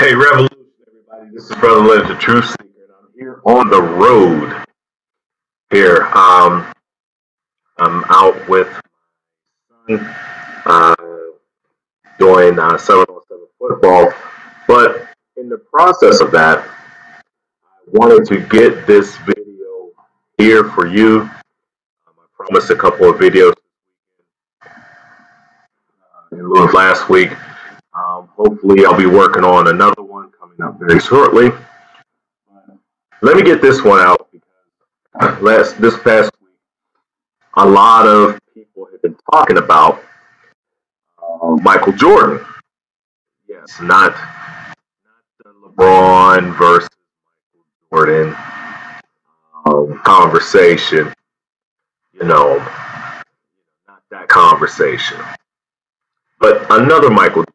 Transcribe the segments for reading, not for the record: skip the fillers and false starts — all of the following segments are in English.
Hey, Revolution, everybody. This is Brother Liv, the Truth Seeker, and I'm here on the road. Here, I'm out with my son, doing 7-on-7 football. But in the process of that, I wanted to get this video here for you. I promised a couple of videos in lieu of last week. Hopefully, I'll be working on another one coming up very shortly. Let me get this one out because this past week, a lot of people have been talking about Michael Jordan. Yes, not the LeBron versus Jordan conversation. Not that conversation, but another Michael Jordan.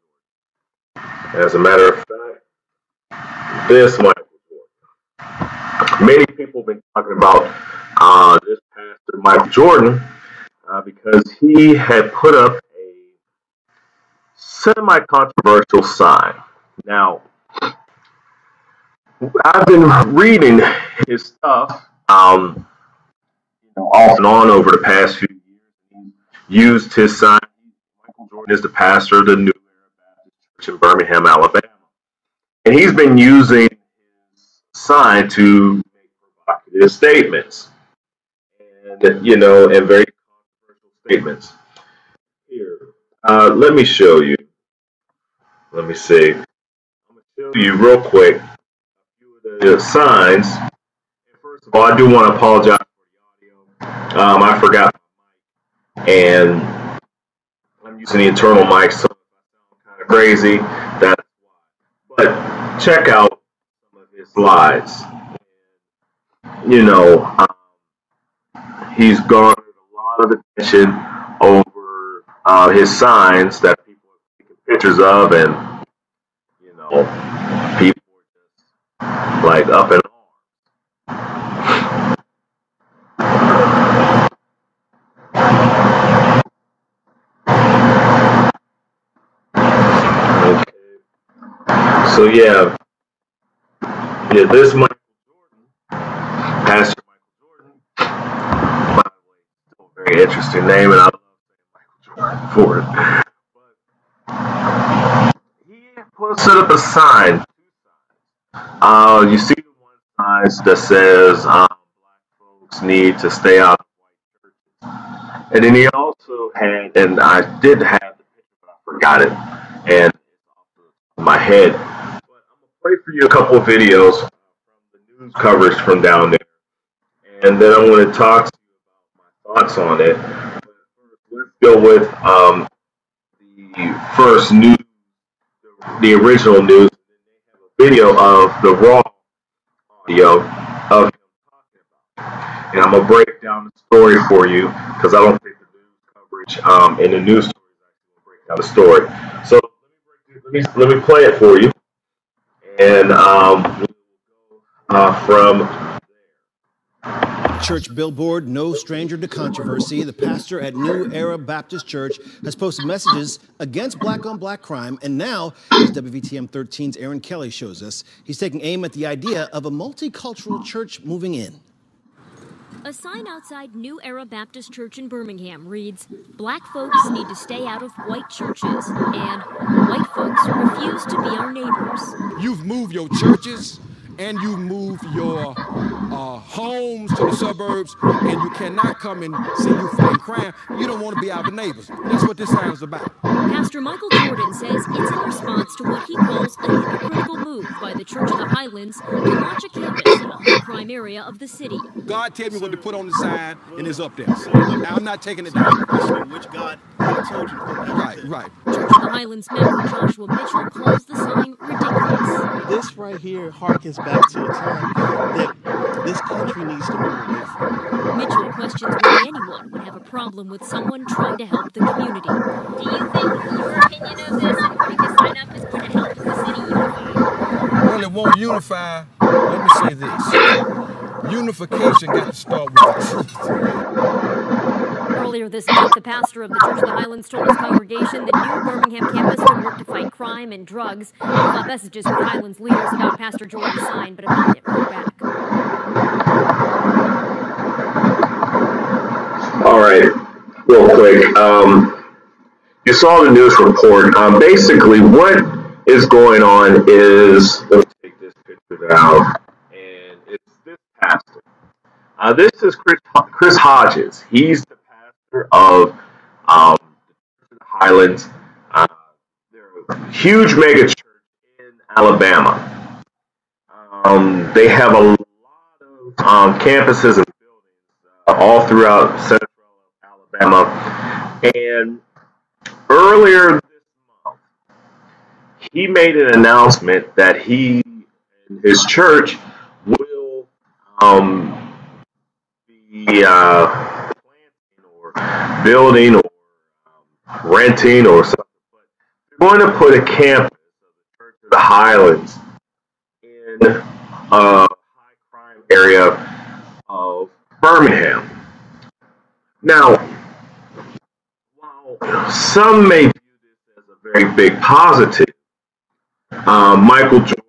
As a matter of fact, this Michael Jordan. Many people have been talking about this pastor Michael Jordan because he had put up a semi-controversial sign. Now, I've been reading his stuff, off and on over the past few years. He used his sign. Michael Jordan is the pastor of the New Era Baptist Church in Birmingham, Alabama, and he's been using his sign to make provocative statements, and very controversial statements. Here, let me show you. Let me see. I'm going to show you real quick a few of the signs. And first of all, I do want to apologize for the audio. I forgot my mic, and I'm using the internal mic, so if I sound kind of crazy, that's why. But check out some of his slides. He's garnered a lot of attention over his signs that people are taking pictures of, and people are just like up in arms. Okay. So yeah, this Michael Jordan, Pastor Michael Jordan, by the way, still a very interesting name, and I love saying Michael Jordan for it. But he set up a sign. You see the one sign that says black folks need to stay out of white churches. And then he also had, and I did have the picture, but I forgot it, and it's off my head. But I'm going to play for you a couple of videos from the news coverage from down there. And then I'm going to talk to you about my thoughts on it. But first, let's go with the first news, the original news. Video of the raw audio of him talking about it. And I'm going to break down the story for you because I don't think the news coverage in the news story is actually going to break down the story. So let me play it for you. And from there. Church billboard, no stranger to controversy. The pastor at New Era Baptist Church has posted messages against black-on-black crime, and now, as WVTM 13's Aaron Kelly shows us, he's taking aim at the idea of a multicultural church moving in. A sign outside New Era Baptist Church in Birmingham reads, "Black folks need to stay out of white churches," and "White folks refuse to be our neighbors." You've moved your churches and you move your homes to the suburbs, and you cannot come and say you fight crime. You don't want to be our neighbors. That's what this sign is about. Pastor Michael Jordan says it's in response to what he calls a hypocritical move by the Church of the Highlands to launch a campus in a high-crime area of the city. God tell me what to put on the sign, and it's up there. I'm not taking it down. Which God told you to put down. Right. Church of the Highlands member Joshua Mitchell calls the sign ridiculous. This right here harkens back to a time that this country needs to move away from. Mitchell questions why anyone would have a problem with someone trying to help the community. Do you think your opinion of this and putting this sign up is going to help the city unify? Well, it won't unify. Let me say this. Unification got to start with the truth. Earlier this month, the pastor of the Church of the Highlands told his congregation the new Birmingham campus would work to fight crime and drugs. We've got messages with Highlands leaders about Pastor Jordan's sign, but have not yet heard back. All right, real quick. You saw the news report. Basically, what is going on is, let me take this picture down, and it's this pastor. This is Chris Hodges. He's the pastor of the Highlands. They're a huge mega church in Alabama. They have a lot of campuses and buildings all throughout central Alabama. And earlier this month, he made an announcement that he and his church will be planting or building or renting or something. But they're going to put a campus of the Church of the Highlands in a high crime area of Birmingham. Now, while some may view this as a very big positive, Michael Jordan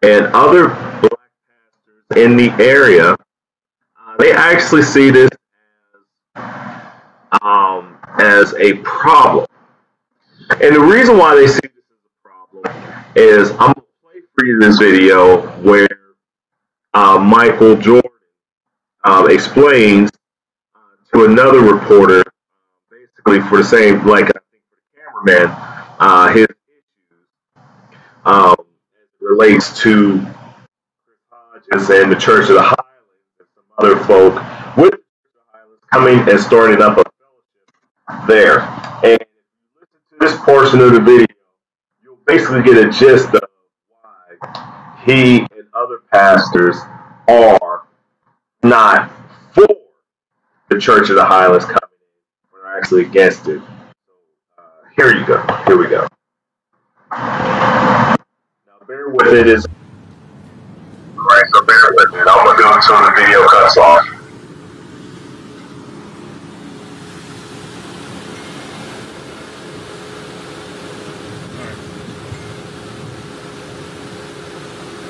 and other black pastors in the area, they actually see this as a problem. And the reason why they see this as a problem is I'm going to play for you this video where Michael Jordan explains to another reporter, basically for the same, like I think for the cameraman, his issues as it relates to Chris Hodges and the Church of the Highlands and some other folk with the Church of the Highlands coming and starting up a fellowship there. And if you listen to this portion of the video, you'll basically get a gist of why he and other pastors are not for the Church of the Highlands coming in, but are actually against it. So here you go. Here we go. Now bear with it. Is right, so bear with it. I'm gonna do it until the video cuts off.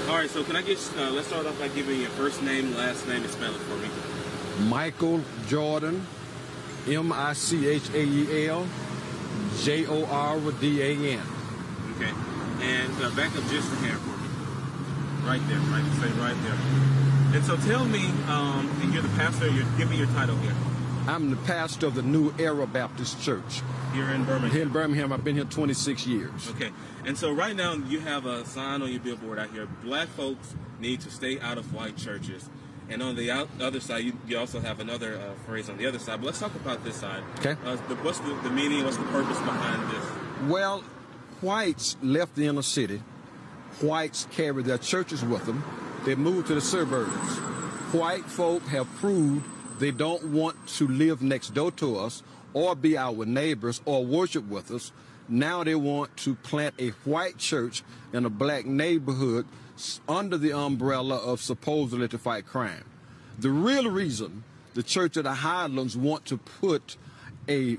All right, so can I get, let's start off by giving your first name, last name, and spell it for me. Michael Jordan, Michael Jordan. Okay, and back up just a hair for me. Right there, right, stay right there. And so tell me, and you're the pastor, give me your title here. I'm the pastor of the New Era Baptist Church. Here in Birmingham? Here in Birmingham. I've been here 26 years. Okay. And so right now you have a sign on your billboard out here. Black folks need to stay out of white churches. And on the other side, you also have another phrase on the other side. But let's talk about this side. Okay. What's the meaning, what's the purpose behind this? Well, whites left the inner city. Whites carried their churches with them. They moved to the suburbs. White folk have proved they don't want to live next door to us or be our neighbors or worship with us. Now they want to plant a white church in a black neighborhood under the umbrella of supposedly to fight crime. The real reason the Church of the Highlands want to put a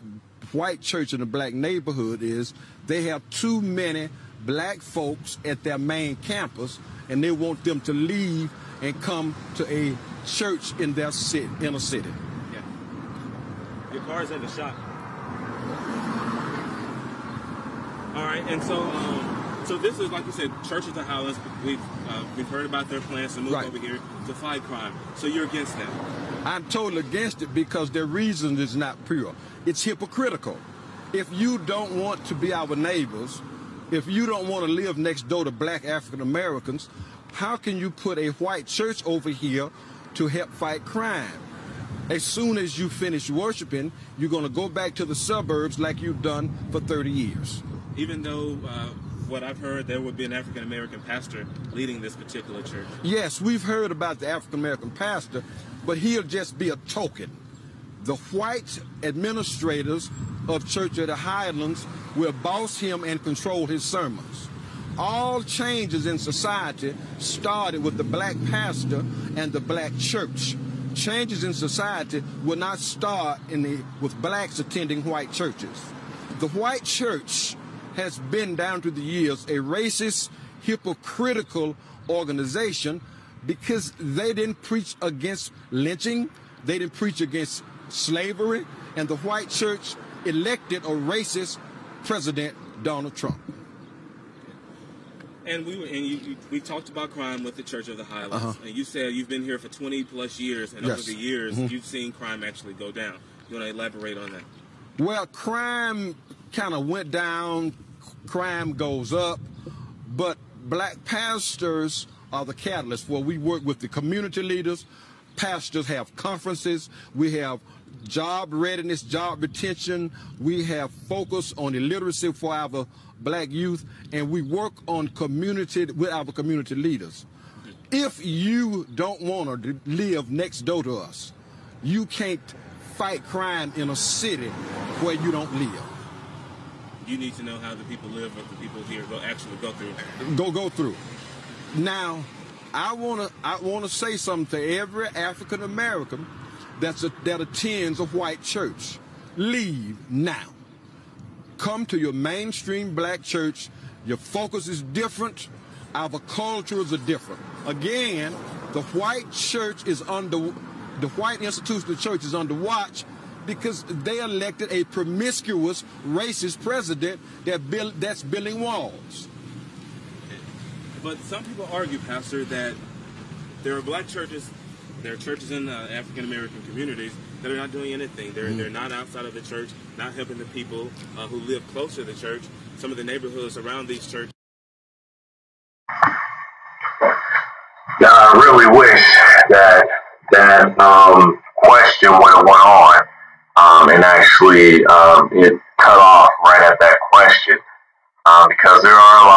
white church in a black neighborhood is they have too many black folks at their main campus, and they want them to leave and come to a church in their inner city. Yeah. Your car's in the shop. All right, and so this is, like you said, Church of the Highlands. We've heard about their plans to move over here to fight crime. So you're against that? I'm totally against it because their reason is not pure. It's hypocritical. If you don't want to be our neighbors, if you don't want to live next door to black African Americans, how can you put a white church over here to help fight crime? As soon as you finish worshiping, you're going to go back to the suburbs like you've done for 30 years. Even though what I've heard, there would be an African American pastor leading this particular church. Yes, we've heard about the African American pastor, but he'll just be a token. The white administrators of Church of the Highlands will boss him and control his sermons. All changes in society started with the black pastor and the black church. changes in society will not start with blacks attending white churches. The white church has been down through the years a racist, hypocritical organization because they didn't preach against lynching, they didn't preach against slavery, and the white church elected a racist president, Donald Trump. And we talked about crime with the Church of the Highlands, and you said you've been here for 20 plus years, and over the years you've seen crime actually go down. You want to elaborate on that? Well, crime kind of went down, crime goes up, but black pastors are the catalyst where we work with the community leaders. Pastors have conferences, we have job readiness, job retention, we have focus on illiteracy for our black youth, and we work on community with our community leaders. If you don't want to live next door to us, you can't fight crime in a city where you don't live. You need to know how the people live, what the people here actually go through. Go through. Now, I wanna say something to every African American that attends a white church. Leave now. Come to your mainstream black church. Your focus is different. Our cultures are different. Again, the white church is the white institutional church is under watch because they elected a promiscuous, racist president that's building walls. But some people argue, Pastor, that there are black churches, there are churches in African American communities that are not doing anything. They're not outside of the church, not helping the people who live closer to the church. Some of the neighborhoods around these churches. Yeah, I really wish that question would have went on and actually it cut off right at that question because there are a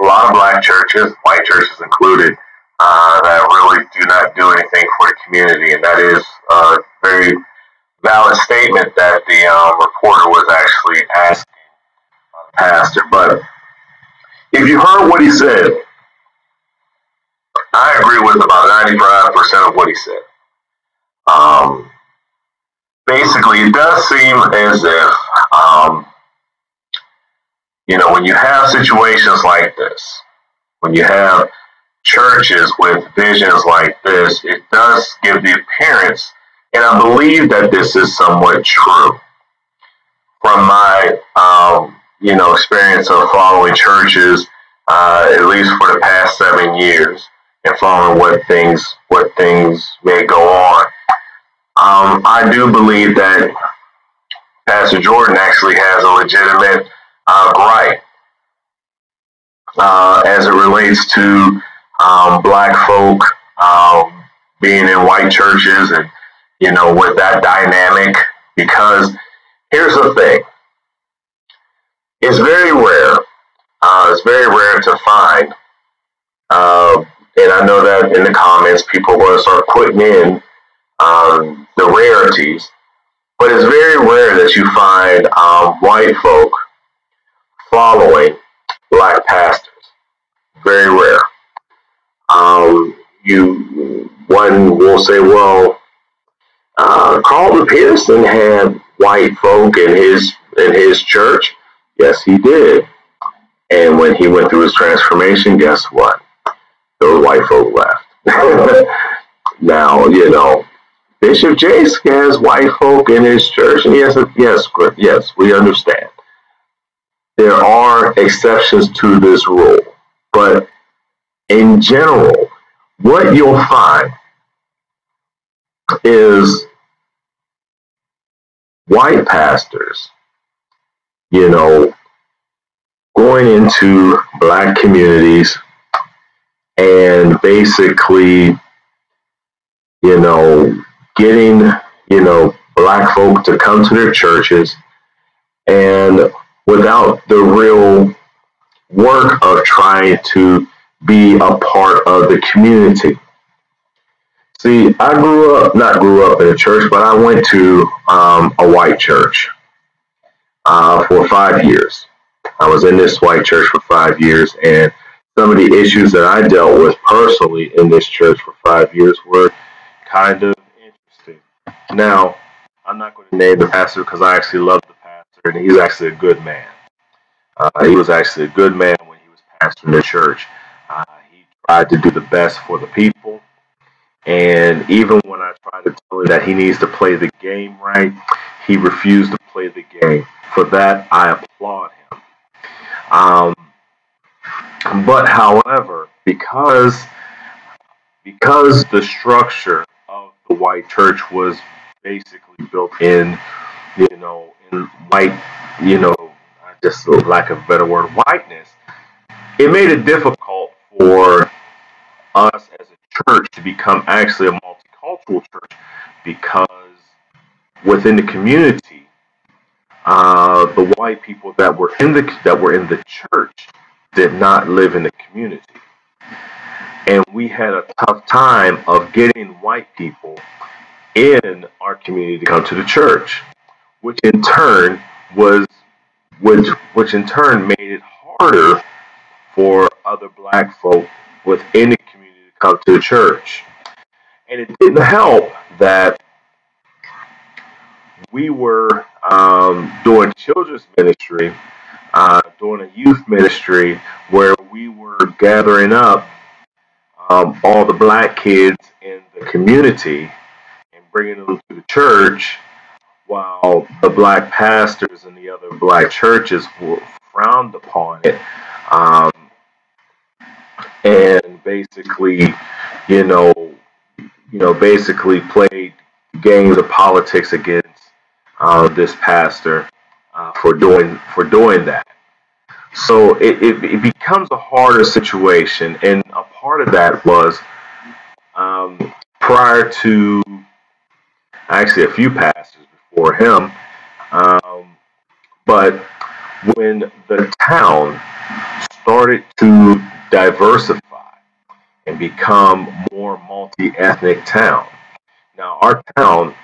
lot of black churches, white churches included, that really do not do anything for the community, and that is a very valid statement that the reporter was actually asking the pastor. But if you heard what he said, I agree with about 95% of what he said. Basically, it does seem as if, when you have situations like this, when you have churches with visions like this, it does give the appearance, and I believe that this is somewhat true from my, experience of following churches, at least for the past 7 years, and following what things may go on. I do believe that Pastor Jordan actually has a legitimate gripe as it relates to black folk being in white churches and, with that dynamic. Because here's the thing. It's very rare. It's very rare to find, and I know that in the comments people want to start putting in the rarities, but it's very rare that you find white folk following black pastors. Very rare. One will say, well, Carlton Pearson had white folk in his church. Yes, he did. And when he went through his transformation, guess what? Those white folk left. Now, Bishop Jace has white folk in his church, and yes, we understand. There are exceptions to this rule, but in general, what you'll find is white pastors, going into black communities and basically, getting, black folk to come to their churches, and without the real work of trying to be a part of the community. See, I not grew up in a church, but I went to a white church for 5 years. I was in this white church for 5 years, and some of the issues that I dealt with personally in this church for 5 years were kind of Now, I'm not going to name the pastor because I actually love the pastor, and he's actually a good man. He was actually a good man when he was pastoring the church. He tried to do the best for the people. And even when I tried to tell him that he needs to play the game right, he refused to play the game. For that, I applaud him. Um, but however, because the structure of the white church was basically built in, in white, just lack of a better word, whiteness, it made it difficult for us as a church to become actually a multicultural church because within the community, the white people that were in the church did not live in the community, and we had a tough time of getting white people in our community to come to the church, which in turn was which in turn made it harder for other black folk within the community to come to the church. And it didn't help that we were doing children's ministry, doing a youth ministry where we were gathering up all the black kids in the community and bringing them to the church, while the black pastors and the other black churches were frowned upon it, um, and basically, you know, basically played games of politics against this pastor for doing that. So it becomes a harder situation, and a part of that was prior to actually a few pastors before him, um, but when the town started to diversify and become more multi-ethnic town. Now, our town,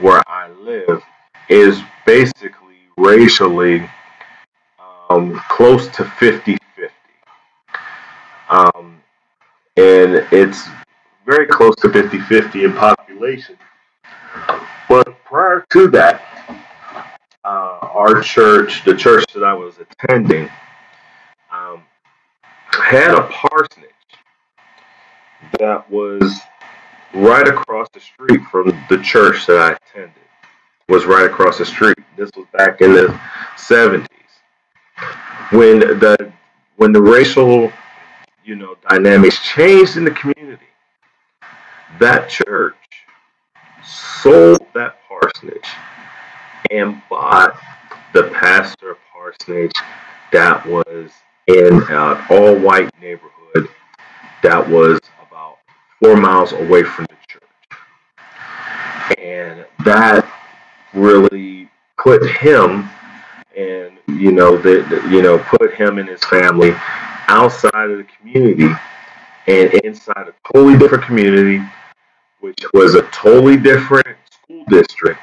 where I live, is basically racially close to 50-50. Um, and it's very close to 50-50 in population. But prior to that, our church, the church that I was attending, um, had a parsonage that was right across the street from the church that I attended. Was right across the street. This was back in the 70s when the racial dynamics changed in the community. That church sold that parsonage and bought the pastor parsonage that was in an all white neighborhood that was about 4 miles away from the church. And that really put him and put him and his family outside of the community and inside a totally different community, which was a totally different school district.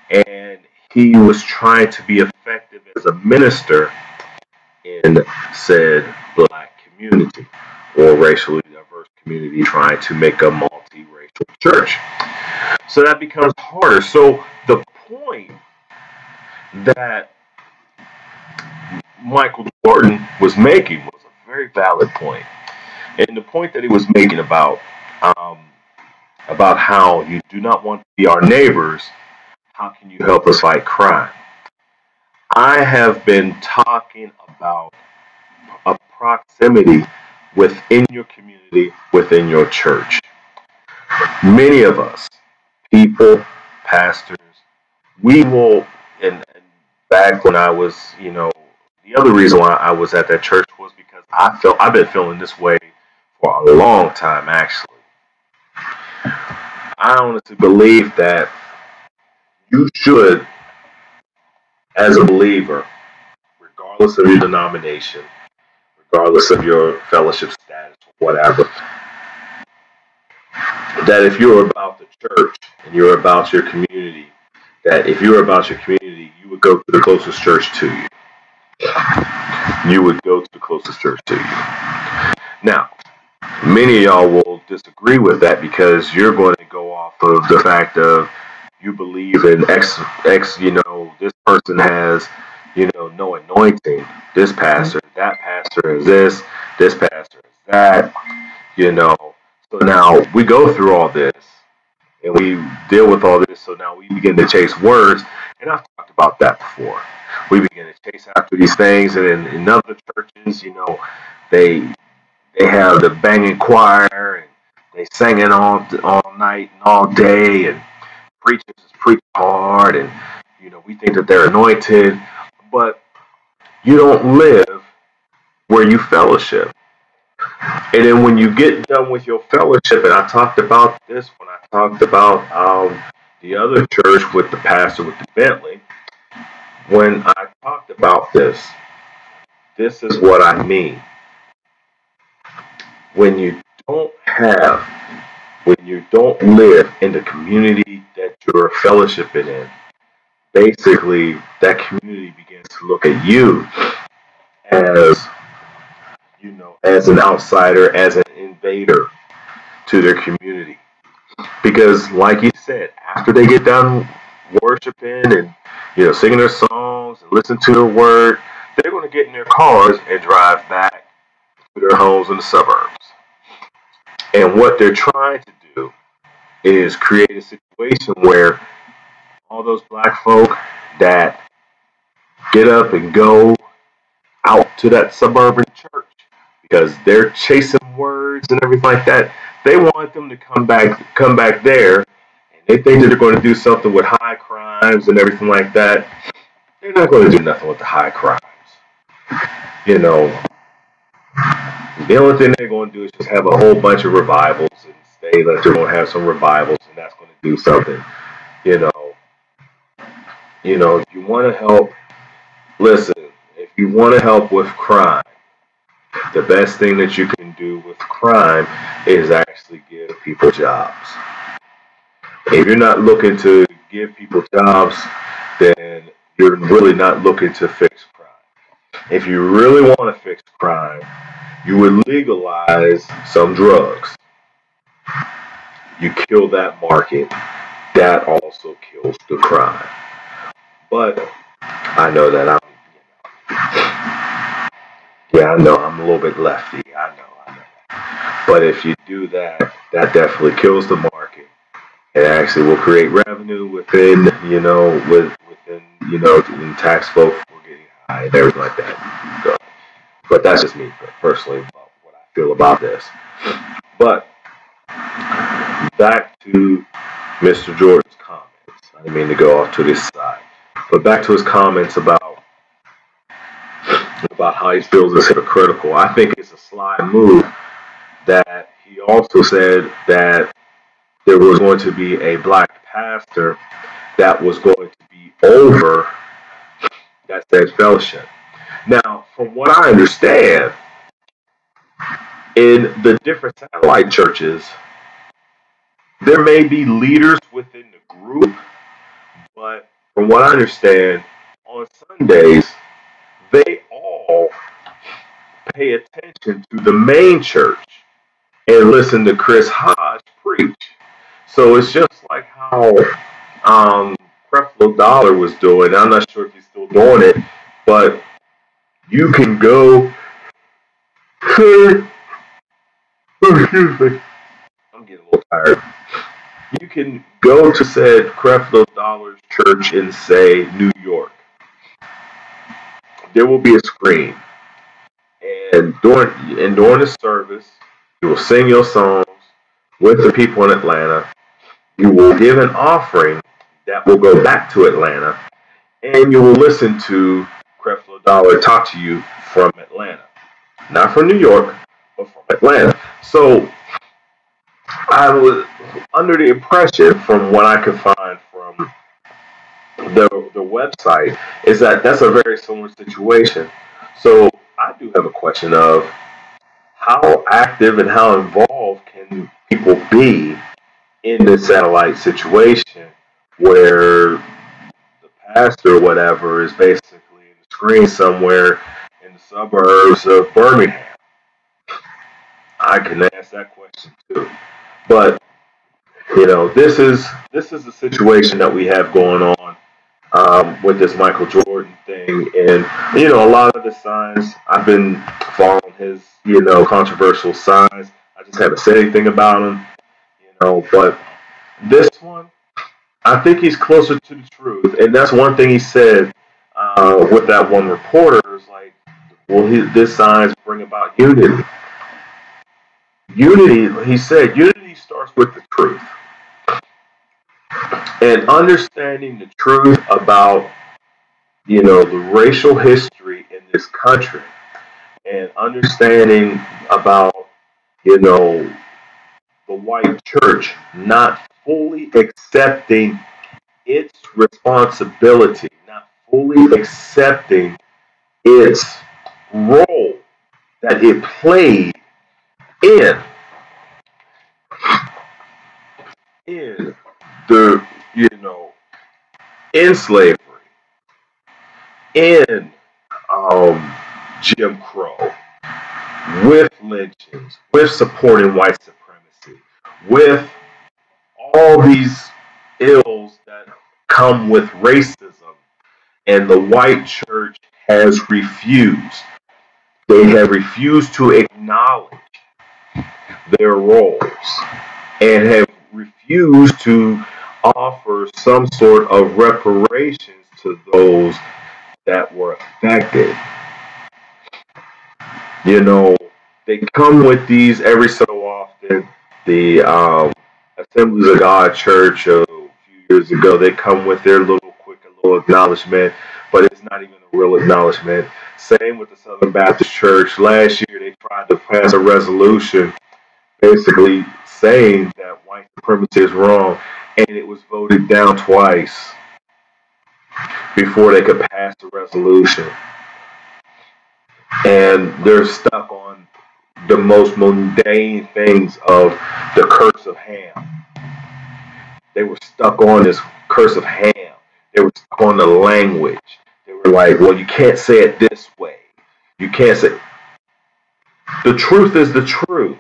And he was trying to be effective as a minister in said black community or racially diverse community, trying to make a multiracial church. So that becomes harder. So the point that Michael Jordan was making was a very valid point. And the point that he was making um, about how you do not want to be our neighbors, how can you help us fight crime? I have been talking about a proximity within your community, within your church. Many of us, people, pastors, we will, and back when I was, the other reason why I was at that church was because I've been feeling this way for a long time, actually. I honestly believe that you should, as a believer, regardless of your denomination, regardless of your fellowship status, or whatever, that if you're about the church and you're about your community, that if you're about your community, you would go to the closest church to you. You would go to the closest church to you. Now, many of y'all will disagree with that because you're going to go off of the fact of you believe in X, this person has, no anointing. This pastor, that pastor is this pastor is that, you know. So now we go through all this and we deal with all this. So now we begin to chase words, and I've talked about that before. We begin to chase after these things, and in other churches, they they have the banging choir and they singing all night and all day, and preachers is preaching hard, and we think that they're anointed, but you don't live where you fellowship. And then when you get done with your fellowship, and I talked about this when I talked about the other church with the pastor with the Bentley, when I talked about this is what I mean. When you don't have, when you don't live in the community that you're fellowshipping in, basically that community begins to look at you as, as an outsider, as an invader to their community. Because, like you said, after they get done worshiping and singing their songs and listen to the word, they're going to get in their cars and drive back to their homes in the suburbs. And what they're trying to do is create a situation where all those black folk that get up and go out to that suburban church because they're chasing words and everything like that, they want them to come back there. They think that they're going to do something with high crimes and everything like that. They're not going to do nothing with the high crimes. You know, the only thing they're going to do is just have a whole bunch of revivals and say that they're going to have some revivals and that's going to do something. You know, if you want to help, listen, if you want to help with crime, the best thing that you can do with crime is actually give people jobs. If you're not looking to give people jobs, then you're really not looking to fix crime. If you really want to fix crime, you would legalize some drugs. You kill that market, that also kills the crime. But I know that I know I'm a little bit lefty. I know. But if you do that, that definitely kills the market. It actually will create revenue within, in tax folks for getting high and everything like that. So, but that's just me personally about what I feel about this. But back to Mr. Jordan's comments. I didn't mean to go off to this side, but back to his comments about how he feels is hypocritical. I think it's a sly move that he also said that there was going to be a black pastor that was going to be over that said fellowship. Now, from what I understand, in the different satellite churches, there may be leaders within the group, but from what I understand, on Sundays, they all pay attention to the main church and listen to Chris Hodge preach. So it's just like how Creflo Dollar was doing. I'm not sure if he's still doing it, but you can go. Excuse me. I'm getting a little tired. You can go to said Creflo Dollar's church in, say, New York. There will be a screen, and during the service, you will sing your songs with the people in Atlanta. You will give an offering that will go back to Atlanta, and you will listen to Creflo Dollar talk to you from Atlanta, not from New York, but from Atlanta. So I was under the impression, from what I could find from the website, is that that's a very similar situation. So I do have a question of how active and how involved can people be in this satellite situation where the pastor or whatever is basically in the screen somewhere in the suburbs of Birmingham. I can ask that question too. But this is the situation that we have going on with this Michael Jordan thing, and a lot of the signs I've been following his controversial signs. I just haven't said anything about him, but this one, I think he's closer to the truth, and that's one thing he said with that one reporter. Is like, well, this signs bring about unity. Unity, he said, unity starts with the truth, and understanding the truth about the racial history in this country, and understanding about you know the white church not fully accepting its responsibility, not fully accepting its role that it played in in the in slavery, in um, Jim Crow, with lynchings, with supporting white supremacy, with all these ills that come with racism, and the white church has refused. They have refused to acknowledge their roles and have refused to offer some sort of reparations to those that were affected. You know, they come with these every so often. The Assemblies of God Church a few years ago, they come with their little acknowledgement, but it's not even a real acknowledgement. Same with the Southern Baptist Church. Last year, they tried to pass a resolution basically saying that white supremacy is wrong, and it was voted down twice before they could pass the resolution. And they're stuck on the most mundane things of the curse of Ham. They were stuck on this curse of Ham. They were stuck on the language. They were like, well, you can't say it this way. You can't say. The truth is the truth.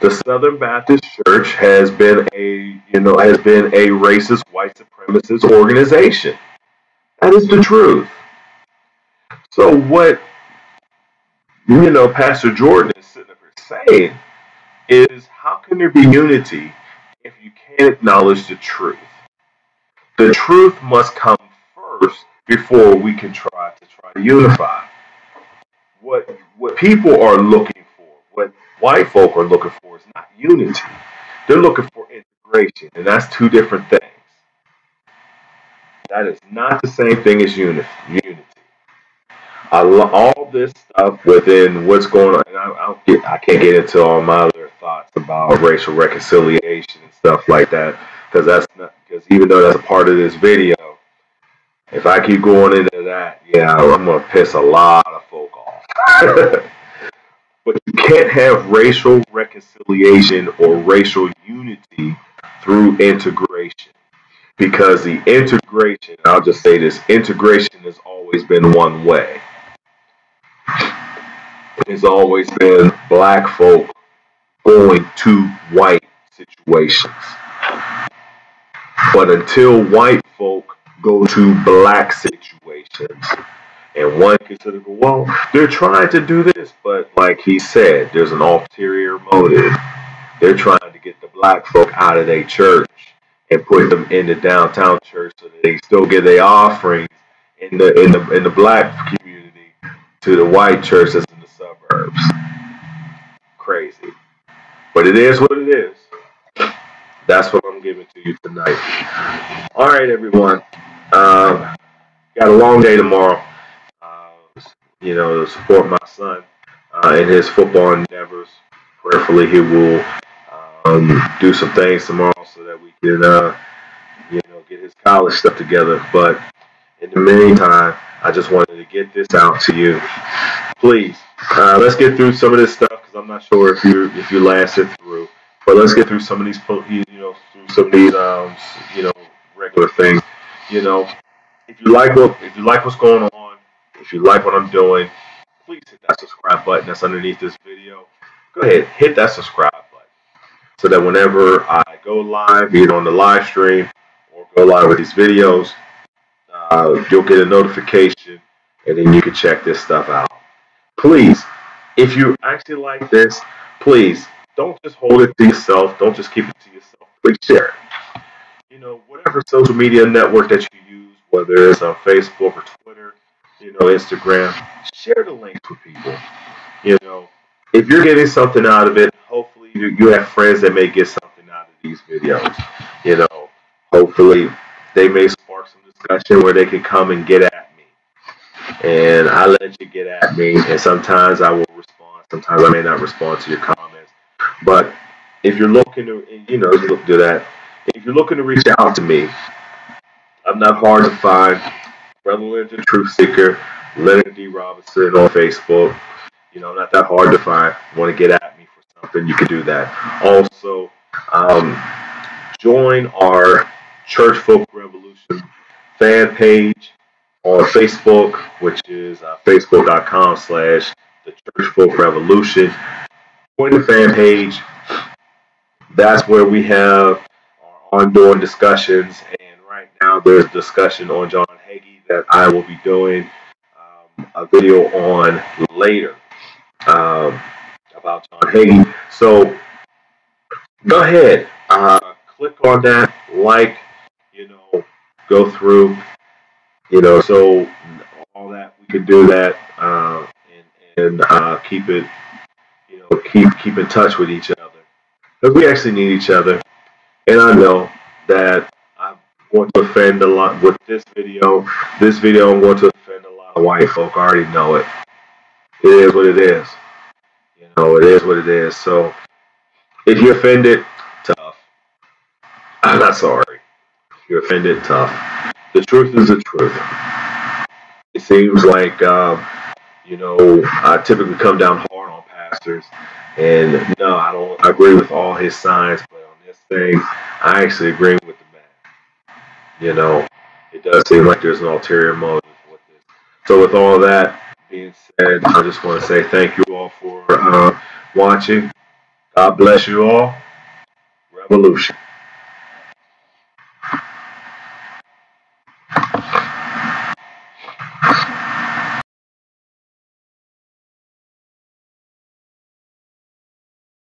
The Southern Baptist Church has been a racist white supremacist organization. That is the truth. So what Pastor Jordan is sitting up here saying is, how can there be unity if you can't acknowledge the truth? The truth must come first before we can try to unify. What people are looking for, what white folk are looking for, is not unity. They're looking for integration, and that's two different things. That is not the same thing as unity. All this stuff within what's going on, and I can't get into all my other thoughts about racial reconciliation and stuff like that, because even though that's a part of this video, if I keep going into that, yeah, I'm gonna piss a lot of folk off. But you can't have racial reconciliation or racial unity through integration, because the integration, I'll just say this, integration has always been one way. It's always been black folk going to white situations. But until white folk go to black situations, and one can sort of go, well, they're trying to do this, but like he said, there's an ulterior motive. They're trying to get the black folk out of their church and put them in the downtown church so that they still get their offerings in the black community to the white church that's in the suburbs. Crazy. But it is what it is. That's what I'm giving to you tonight. All right, everyone. Got a long day tomorrow. To support my son in his football endeavors. Prayerfully, he will do some things tomorrow so that we can, get his college stuff together. But in the meantime, I just wanted to get this out to you. Please, let's get through some of this stuff, because I'm not sure if you lasted through. But let's get through some of these, regular things. If you like what's going on, if you like what I'm doing, please hit that subscribe button that's underneath this video. Go ahead, hit that subscribe button so that whenever I go live either on the live stream or go live with these videos, you'll get a notification, and then you can check this stuff out. Please, if you actually like this, please don't just hold it to yourself. Don't just keep it to yourself. Please share it. Whatever social media network that you use, whether it's on Facebook or Twitter, Instagram, share the links with people. You know, if you're getting something out of it, hopefully you have friends that may get something out of these videos. You know, hopefully they may spark some discussion where they can come and get at me. And I let you get at me, and sometimes I will respond. Sometimes I may not respond to your comments. But if you're looking to, do that. If you're looking to reach out to me, I'm not hard to find. Relevant to Truth Seeker, Leonard D. Robinson on Facebook. I'm not that hard to find. Want to get at me for something, you can do that. Also, um, join our Church Folk Revolution fan page on Facebook, which is facebook.com/the Church Folk Revolution. Join the fan page. That's where we have our ongoing discussions. And right now, there's discussion on John Hagee that I will be doing a video on later about John Hagee. So go ahead, click on that, go through, so all that we can do that and keep it, keep in touch with each other because we actually need each other. And I know that I want to offend a lot with this video. This video, I'm going to offend a lot of white folk. I already know it. It is what it is. It is what it is. So if you're offended, tough. I'm not sorry. If you're offended, tough. The truth is the truth. It seems like, I typically come down hard on pastors. And no, I don't agree with all his signs, but on this thing, I actually agree with the man. It does seem like there's an ulterior motive with this. So with all that being said, I just want to say thank you all for watching. God bless you all. Revolution.